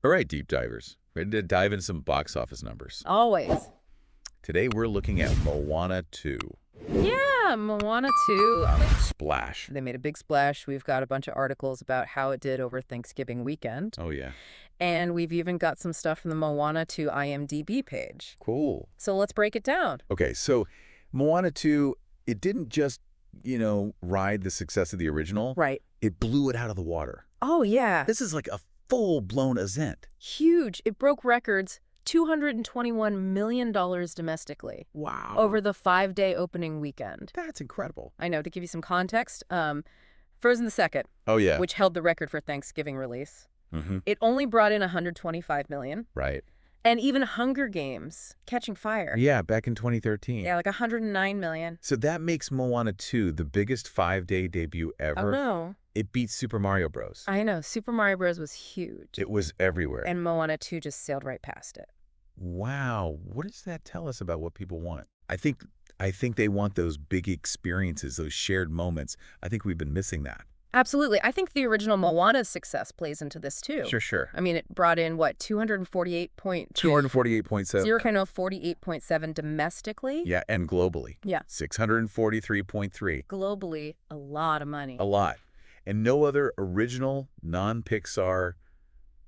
All right, deep divers. Ready to dive into some box office numbers. Always. Today we're looking at Moana 2. Yeah, Moana 2. Splash. They made a big splash. We've got a bunch of articles about how it did over Thanksgiving weekend. Oh, yeah. And we've even got some stuff from the Moana 2 IMDb page. Cool. So let's break it down. Okay, so Moana 2, it didn't just, ride the success of the original. Right. It blew it out of the water. Oh, yeah. This is like a full-blown event. Huge. It broke records. $221 million domestically. Wow. Over the 5-day opening weekend. That's incredible. I know. To give you some context, Frozen the Second, Oh, yeah. which held the record for Thanksgiving release, Mm-hmm. it only brought in $125 million. Right. And even Hunger Games, Catching Fire. Yeah, back in 2013. Yeah, like $109 million. So that makes Moana 2 the biggest 5-day debut ever. Oh, no. It beats Super Mario Bros. I know. Super Mario Bros. Was huge. It was everywhere. And Moana 2 just sailed right past it. Wow. What does that tell us about what people want? I think they want those big experiences, those shared moments. I think we've been missing that. Absolutely. I think the original Moana's success plays into this, too. Sure. I mean, it brought in, what, 248.2? 248.7. 0.48.7 domestically? Yeah, and globally. Yeah. 643.3. Globally, a lot of money. A lot. And no other original, non-Pixar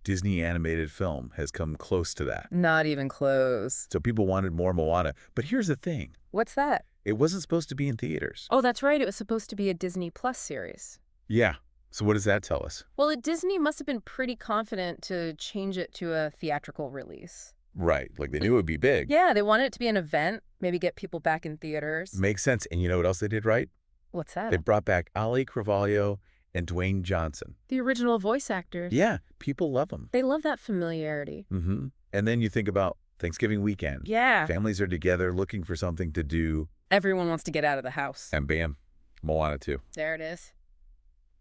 Disney animated film has come close to that. Not even close. So people wanted more Moana. But here's the thing. What's that? It wasn't supposed to be in theaters. Oh, that's right. It was supposed to be a Disney Plus series. Yeah. So what does that tell us? Well, Disney must have been pretty confident to change it to a theatrical release. Right. Like they knew it would be big. Yeah, they wanted it to be an event, maybe get people back in theaters. Makes sense. And you know what else they did right? What's that? They brought back Auli'i and Dwayne Johnson. The original voice actors. Yeah. People love them. They love that familiarity. Mm-hmm. And then you think about Thanksgiving weekend. Yeah. Families are together looking for something to do. Everyone wants to get out of the house. And bam, Moana 2. There it is.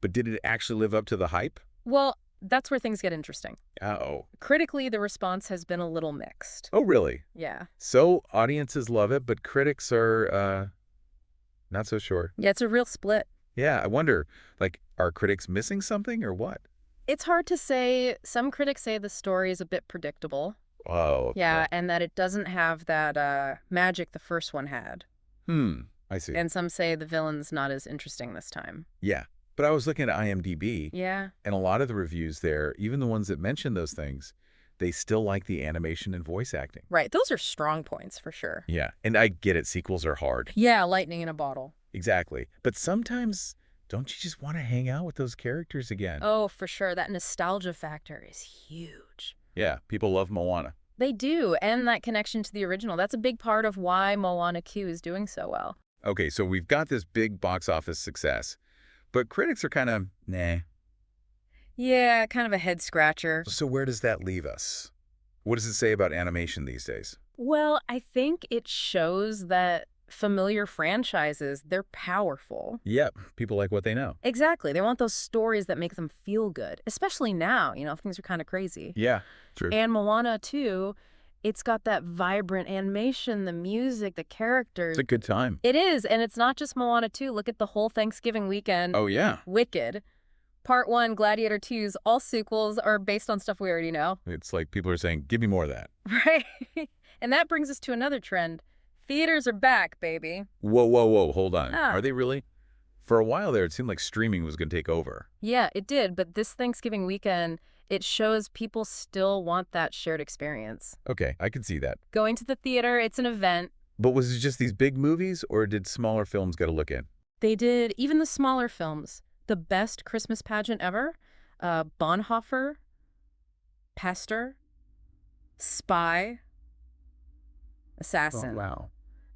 But did it actually live up to the hype? Well, that's where things get interesting. Uh-oh. Critically, the response has been a little mixed. Oh, really? Yeah. So audiences love it, but critics are not so sure. Yeah, it's a real split. Yeah, I wonder, are critics missing something or what? It's hard to say. Some critics say the story is a bit predictable. Oh. Yeah, and that it doesn't have that magic the first one had. I see. And some say the villain's not as interesting this time. Yeah, but I was looking at IMDb. Yeah. And a lot of the reviews there, even the ones that mention those things, they still like the animation and voice acting. Right. Those are strong points for sure. Yeah, and I get it. Sequels are hard. Yeah, lightning in a bottle. Exactly. But sometimes, don't you just want to hang out with those characters again? Oh, for sure. That nostalgia factor is huge. Yeah, people love Moana. They do. And that connection to the original. That's a big part of why Moana Q is doing so well. Okay, so we've got this big box office success, but critics are kind of, nah. Yeah, kind of a head scratcher. So where does that leave us? What does it say about animation these days? Well, I think it shows that familiar franchises, they're powerful. Yep, people like what they know. Exactly. They want those stories that make them feel good, especially now. Things are kind of crazy. Yeah, true. And Moana, too, it's got that vibrant animation, the music, the characters. It's a good time. It is, and it's not just Moana 2. Look at the whole Thanksgiving weekend. Oh, yeah. Wicked. Part 1, Gladiator 2's, all sequels are based on stuff we already know. It's like people are saying, give me more of that. Right. And that brings us to another trend. Theaters are back, baby. Whoa, hold on. Ah. Are they really? For a while there, it seemed like streaming was going to take over. Yeah, it did, but this Thanksgiving weekend, it shows people still want that shared experience. Okay, I can see that. Going to the theater, it's an event. But was it just these big movies, or did smaller films get a look in? They did, even the smaller films. The best Christmas pageant ever, Bonhoeffer, Pester, Spy, Assassin. Oh, wow.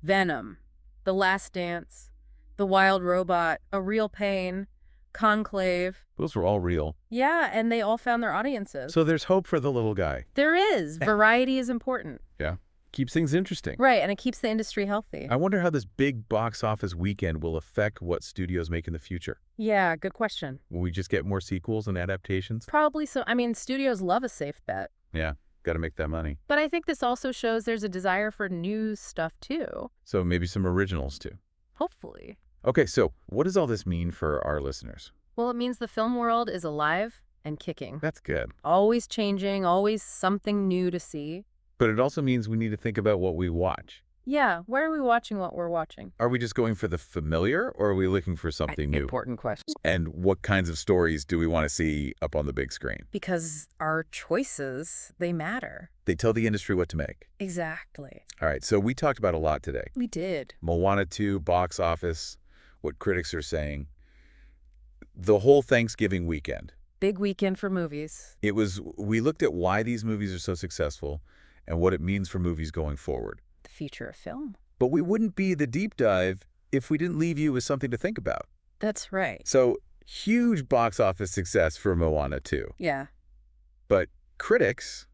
Venom, The Last Dance, The Wild Robot, A Real Pain, Conclave. Those were all real. Yeah, and they all found their audiences. So there's hope for the little guy. There is. Variety is important. Yeah. Keeps things interesting. Right, and it keeps the industry healthy. I wonder how this big box office weekend will affect what studios make in the future. Yeah, good question. Will we just get more sequels and adaptations? Probably so. I mean, studios love a safe bet. Yeah, got to make that money. But I think this also shows there's a desire for new stuff, too. So maybe some originals, too. Hopefully. Okay, so what does all this mean for our listeners? Well, it means the film world is alive and kicking. That's good. Always changing, always something new to see. But it also means we need to think about what we watch. Yeah, why are we watching what we're watching? Are we just going for the familiar, or are we looking for something new? Important question. And what kinds of stories do we want to see up on the big screen? Because our choices, they matter. They tell the industry what to make. Exactly. All right, so we talked about a lot today. We did. Moana 2, box office, what critics are saying. The whole Thanksgiving weekend. Big weekend for movies. We looked at why these movies are so successful and what it means for movies going forward. The future of film. But we wouldn't be the deep dive if we didn't leave you with something to think about. That's right. So, huge box office success for Moana 2. Yeah. But critics,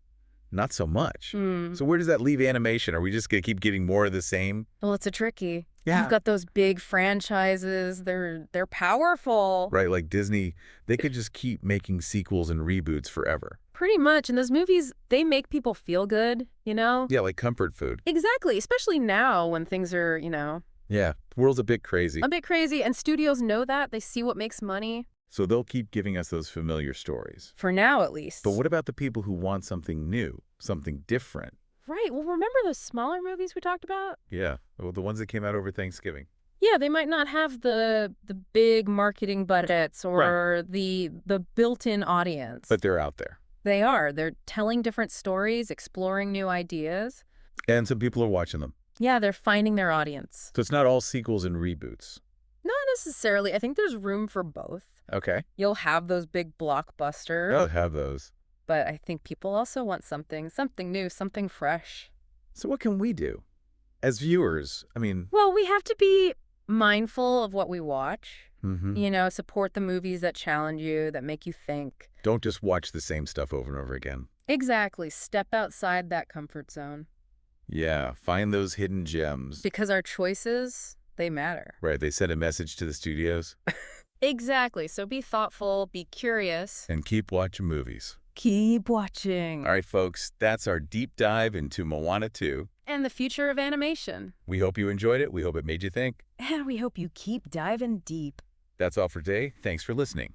not so much. So where does that leave animation? Are we just going to keep getting more of the same? Well, it's a tricky. Yeah. You've got those big franchises. They're powerful. Right, like Disney, they could just keep making sequels and reboots forever. Pretty much. And those movies, they make people feel good, you know? Yeah, like comfort food. Exactly. Especially now when things are, Yeah, the world's a bit crazy. a bit crazy. And studios know that. They see what makes money. So they'll keep giving us those familiar stories. For now, at least. But what about the people who want something new, something different? Right. Well, remember those smaller movies we talked about? Yeah, well, the ones that came out over Thanksgiving. Yeah, they might not have the big marketing budgets or the built-in audience. But they're out there. They are. They're telling different stories, exploring new ideas. And some people are watching them. Yeah, they're finding their audience. So it's not all sequels and reboots. Not necessarily. I think there's room for both. Okay. You'll have those big blockbusters, I'll have those. but I think people also want something new, something fresh. So what can we do? As viewers, Well, we have to be mindful of what we watch. mhm. Support the movies that challenge you, that make you think. Don't just watch the same stuff over and over again. Exactly. Step outside that comfort zone. Yeah, find those hidden gems. Because our choices, they matter. Right, they send a message to the studios. Exactly. So be thoughtful, be curious. And keep watching movies. Keep watching. All right, folks, that's our deep dive into Moana 2. And the future of animation. We hope you enjoyed it. We hope it made you think. And we hope you keep diving deep. That's all for today. Thanks for listening.